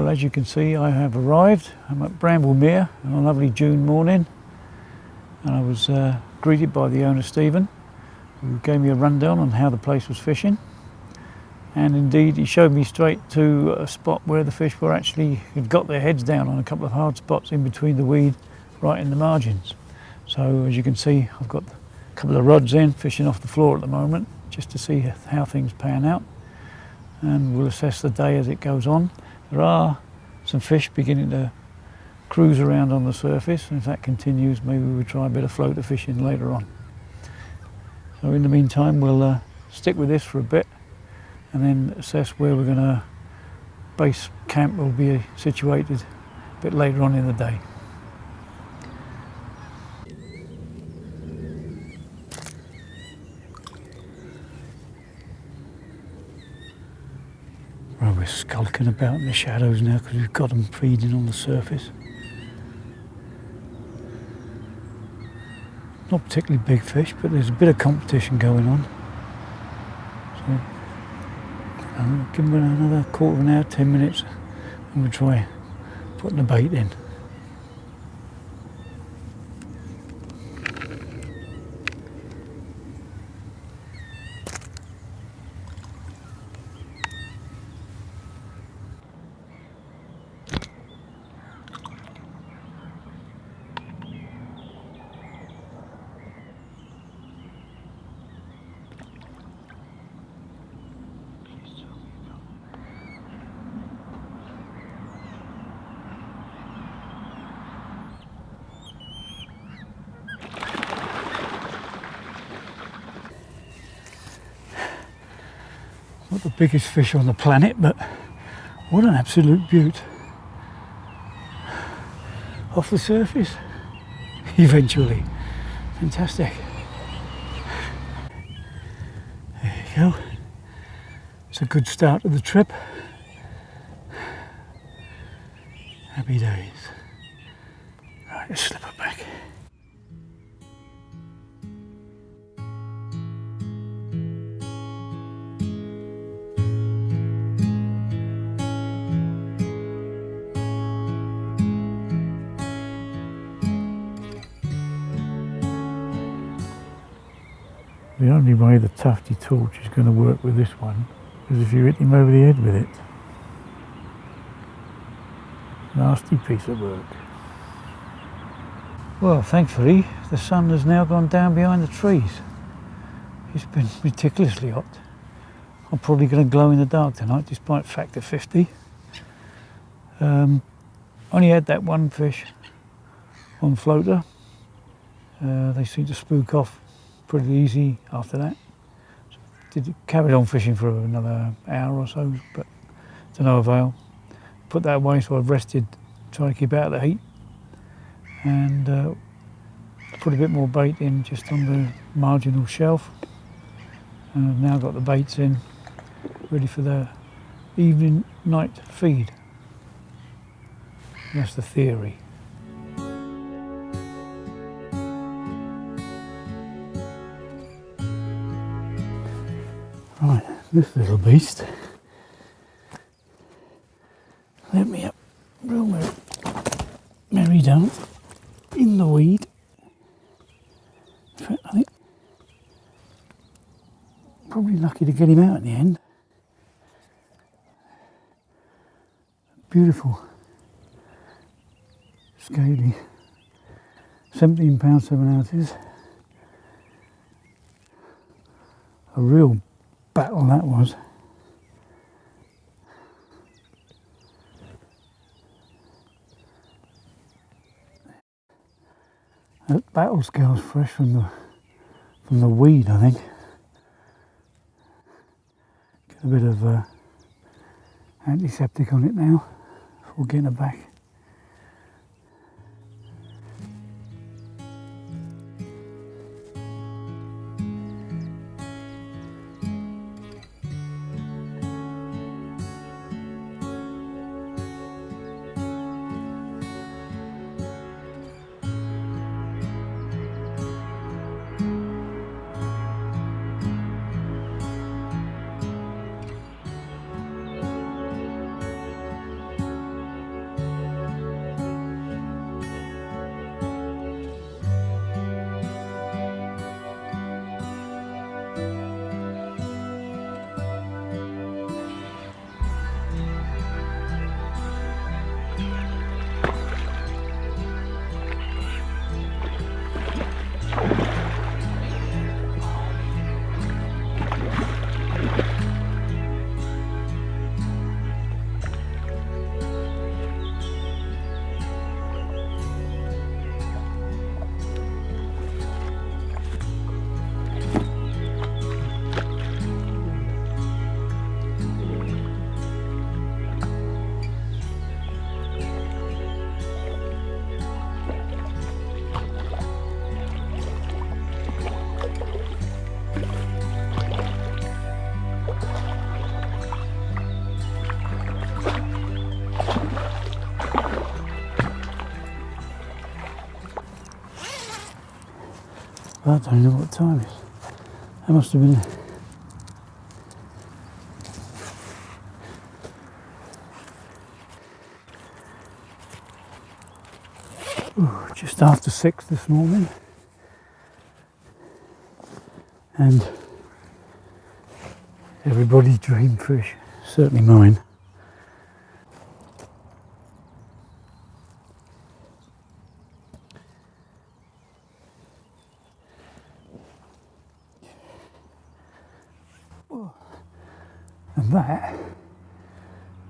Well, as you can see, I have arrived. I'm at Bramble on a lovely June morning, and I was greeted by the owner, Stephen, who gave me a rundown on how the place was fishing. And indeed, he showed me straight to a spot where the fish were actually had got their heads down on a couple of hard spots in between the weed, right in the margins. So as you can see, I've got a couple of rods in, fishing off the floor at the moment, just to see how things pan out. And we'll assess the day as it goes on. There are some fish beginning to cruise around on the surface, and if that continues, maybe we'll try a bit of floater fishing later on. So in the meantime, we'll stick with this for a bit and then assess where we're going to base camp will be situated a bit later on in the day. Well, we're skulking about in the shadows now because we've got them feeding on the surface. Not particularly big fish, but there's a bit of competition going on. So I'll give them another quarter of an hour, 10 minutes, and we'll try putting the bait in. Not the biggest fish on the planet, but what an absolute beaut. Off the surface, eventually. Fantastic. There you go. It's a good start to the trip. Happy days. Right, let's slip it back. The only way the tufty torch is going to work with this one is if you hit him over the head with it. Nasty piece of work. Well, thankfully the sun has now gone down behind the trees. It's been ridiculously hot. I'm probably going to glow in the dark tonight despite factor 50. Only had that one fish on floater. They seem to spook off pretty easy after that. Carried on fishing for another hour or so, but to no avail. Put that away, so I've rested, trying to keep out of the heat, and put a bit more bait in just on the marginal shelf. And I've now got the baits in, ready for the evening night feed. That's the theory. Right, this little beast, let me up real merry down in the weed. In fact, I think probably lucky to get him out in the end. Beautiful, scaly, 17 pounds 7 ounces. A real battle that was. That battle scale's fresh from the weed, I think. Get a bit of antiseptic on it now before getting it back. I don't know what time it is. That must have been just after 6 this morning, and everybody's dream fish, certainly mine. And that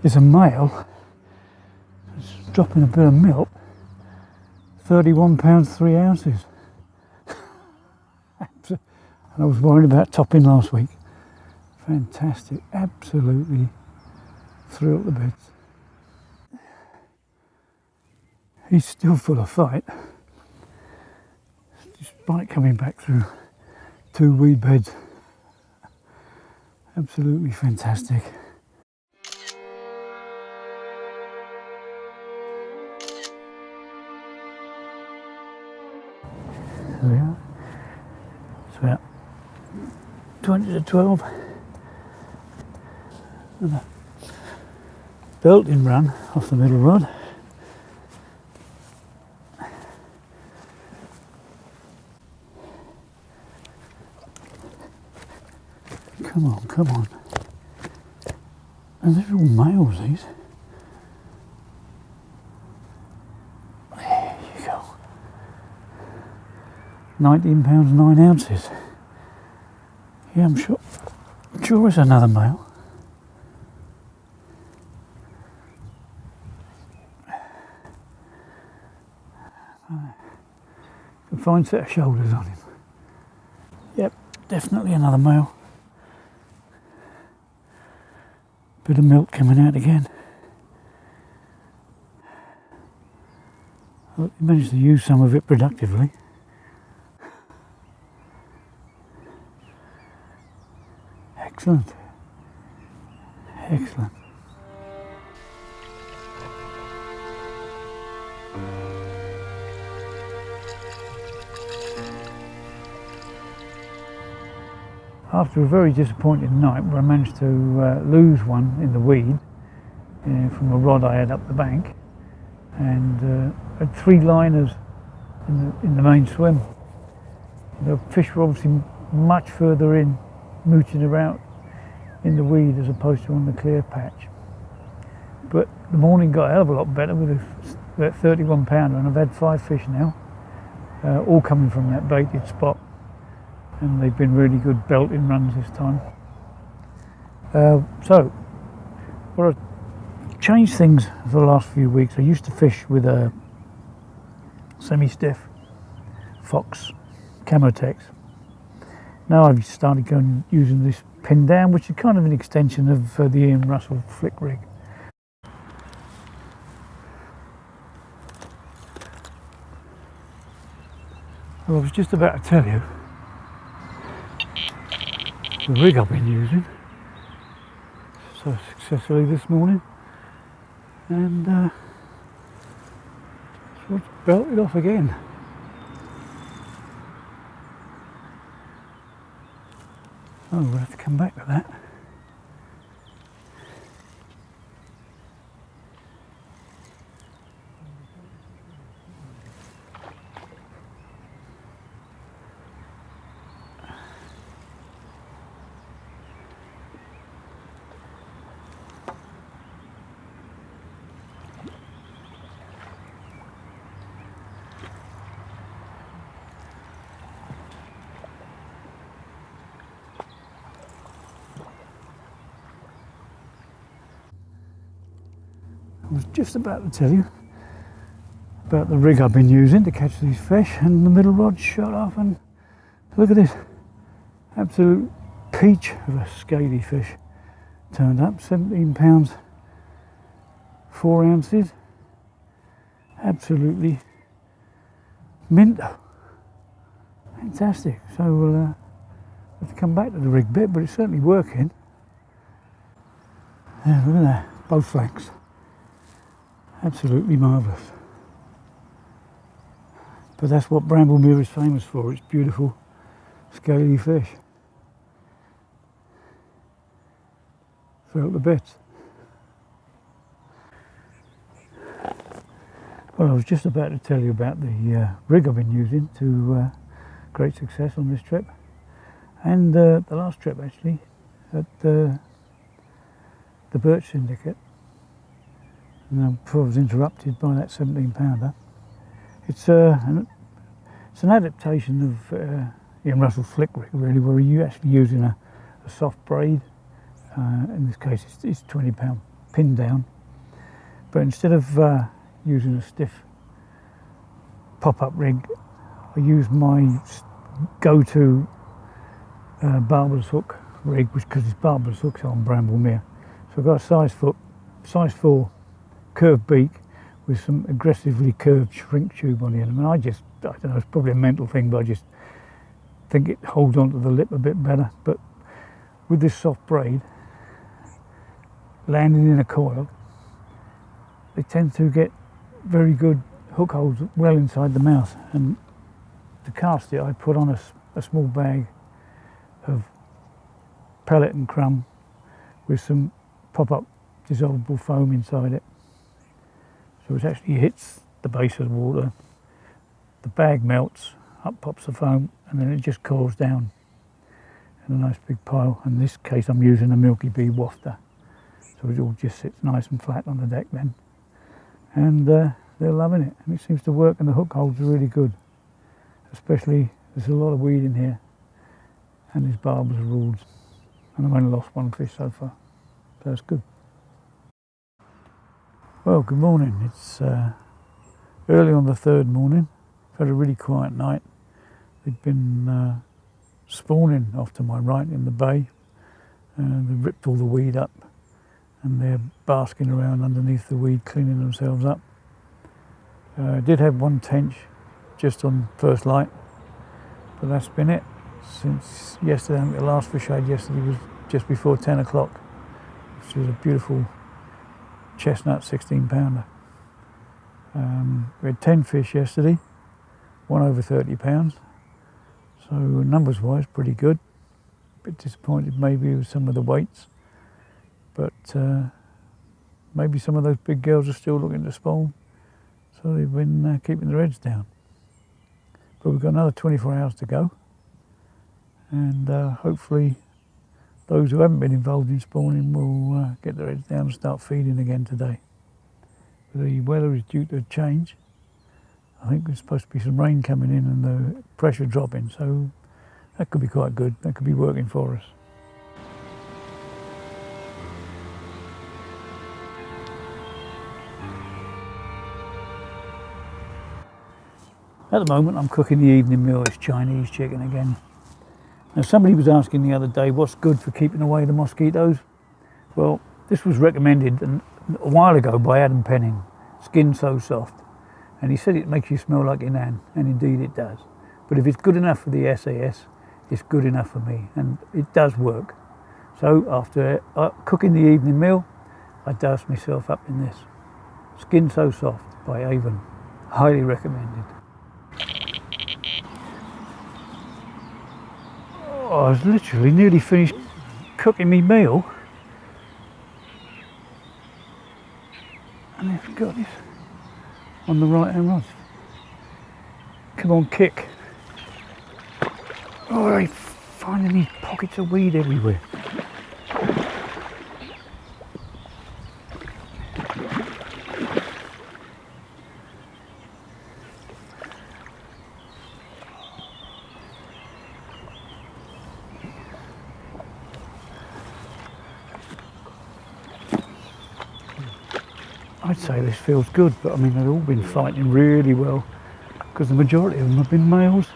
is a male. It's dropping a bit of milk. 31 pounds 3 ounces. And I was worried about topping last week. Fantastic, absolutely thrilled to bits. He's still full of fight, despite coming back through 2 weed beds. Absolutely fantastic. There we are. It's about 20 to 12. And a belting run off the middle rod. Come on, come on. And they're all males, these. There you go. 19 pounds 9 ounces. Yeah, I'm sure it's another male. A fine set of shoulders on him. Yep, definitely another male. Bit of milk coming out again. Well, he managed to use some of it productively. Excellent. Excellent. After a very disappointing night where I managed to lose one in the weed from a rod I had up the bank, and had 3 liners in the main swim. The fish were obviously much further in, mooching around in the weed as opposed to on the clear patch. But the morning got a hell of a lot better with that 31 pounder, and I've had 5 fish now, all coming from that baited spot. And they've been really good belting runs this time. So, what I've changed things for the last few weeks. I used to fish with a semi-stiff Fox Camotex. Now I've started using this pin down, which is kind of an extension of the Ian Russell flick rig. Well, I was just about to tell you the rig I've been using so successfully this morning, and it's belted off again. Oh, we'll have to come back to that. was just about to tell you about the rig I've been using to catch these fish, and the middle rod shot off, and look at this absolute peach of a scaly fish turned up. 17 pounds 4 ounces, absolutely minto, fantastic. So we'll have to come back to the rig bit, but it's certainly working. Yeah, look at that, both flanks, absolutely marvellous. But that's what Bramble Mere is famous for, its beautiful scaly fish. Felt the bits. Well, I was just about to tell you about the rig I've been using to great success on this trip, and the last trip actually at the Birch Syndicate. And I was interrupted by that 17 pounder. It's an adaptation of Ian Russell's flick rig, really, where you're actually using a soft braid. In this case, it's 20 pound pin down, but instead of using a stiff pop-up rig, I use my go-to barber's hook rig, which, because it's barber's hooks on Bramble Mere. So I've got a size 4 curved beak with some aggressively curved shrink tube on the end. I mean, I don't know, it's probably a mental thing, but I just think it holds onto the lip a bit better. But with this soft braid landing in a coil, they tend to get very good hook holds well inside the mouth. And to cast it, I put on a small bag of pellet and crumb with some pop-up dissolvable foam inside it. So it actually hits the base of the water, the bag melts, up pops the foam, and then it just coils down in a nice big pile. In this case I'm using a Milky Bee wafter, so it all just sits nice and flat on the deck then. And they're loving it, and it seems to work, and the hook holds are really good. Especially, there's a lot of weed in here, and these barbers are ruled, and I've only lost one fish so far, so that's good. Well, good morning. It's early on the third morning. I've had a really quiet night. They've been spawning off to my right in the bay, and they've ripped all the weed up, and they're basking around underneath the weed, cleaning themselves up. I did have one tench just on first light, but that's been it since yesterday. I think the last fish I had yesterday was just before 10 o'clock, which was a beautiful chestnut 16 pounder. We had 10 fish yesterday, one over 30 pounds, so numbers wise pretty good. A bit disappointed maybe with some of the weights, but maybe some of those big girls are still looking to spawn, so they've been keeping their heads down. But we've got another 24 hours to go, and hopefully those who haven't been involved in spawning will get their heads down and start feeding again today. The weather is due to change. I think there's supposed to be some rain coming in and the pressure dropping, so that could be quite good. That could be working for us. At the moment I'm cooking the evening meal. It's Chinese chicken again. Now, somebody was asking the other day what's good for keeping away the mosquitoes. Well, this was recommended a while ago by Adam Penning, Skin So Soft, and he said it makes you smell like your nan, and indeed it does. But if it's good enough for the SAS, it's good enough for me, and it does work. So after cooking the evening meal, I douse myself up in this. Skin So Soft by Avon, highly recommended. Oh, I was literally nearly finished cooking me meal, and I've got this on the right hand rod. Come on, kick. Oh, I'm finding these pockets of weed everywhere. I'd say this feels good, but I mean they've all been fighting really well because the majority of them have been males.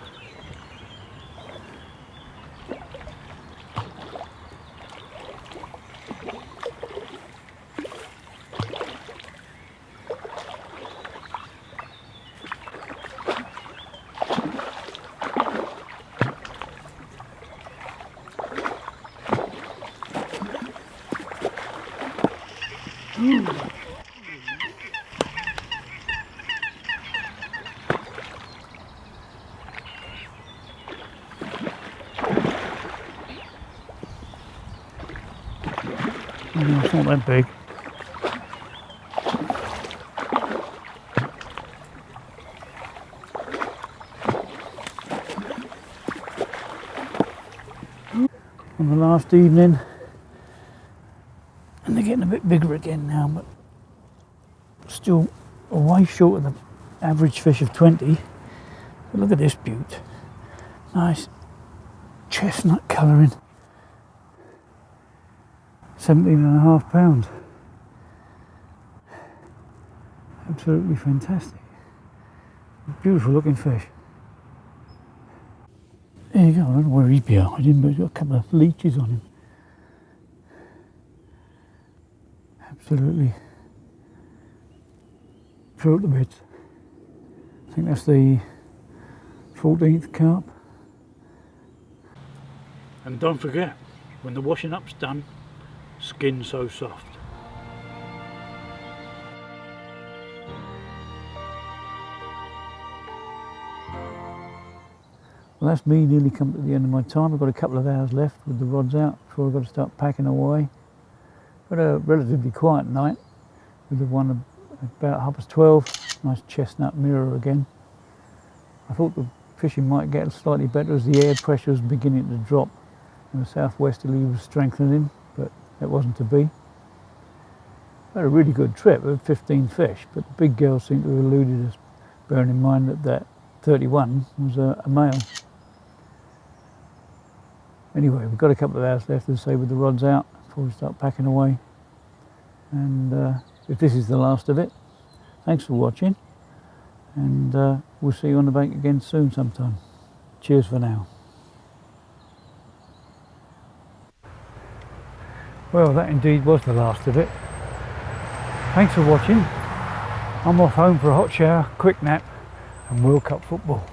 No, it's not that big. On the last evening, and they're getting a bit bigger again now, but still way short of the average fish of 20. But look at this beaut. Nice chestnut colouring. 17.5 pounds. Absolutely fantastic. Beautiful looking fish. There you go, I don't know where he's behind, but he's got a couple of leeches on him. Absolutely through the bits. I think that's the 14th carp. And don't forget, when the washing up's done, skin so soft. Well, that's me nearly come to the end of my time. I've got a couple of hours left with the rods out before I've got to start packing away. But a relatively quiet night with the one about 12:30. Nice chestnut mirror again. I thought the fishing might get slightly better as the air pressure was beginning to drop and the southwesterly was strengthening, but that wasn't to be. I had a really good trip. I had 15 fish, but the big girls seem to have eluded us, bearing in mind that 31 was a male. Anyway, we've got a couple of hours left, as I say, with the rods out before we start packing away. And if this is the last of it, thanks for watching, and we'll see you on the bank again soon sometime. Cheers for now. Well, that indeed was the last of it. Thanks for watching. I'm off home for a hot shower, quick nap, and World Cup football.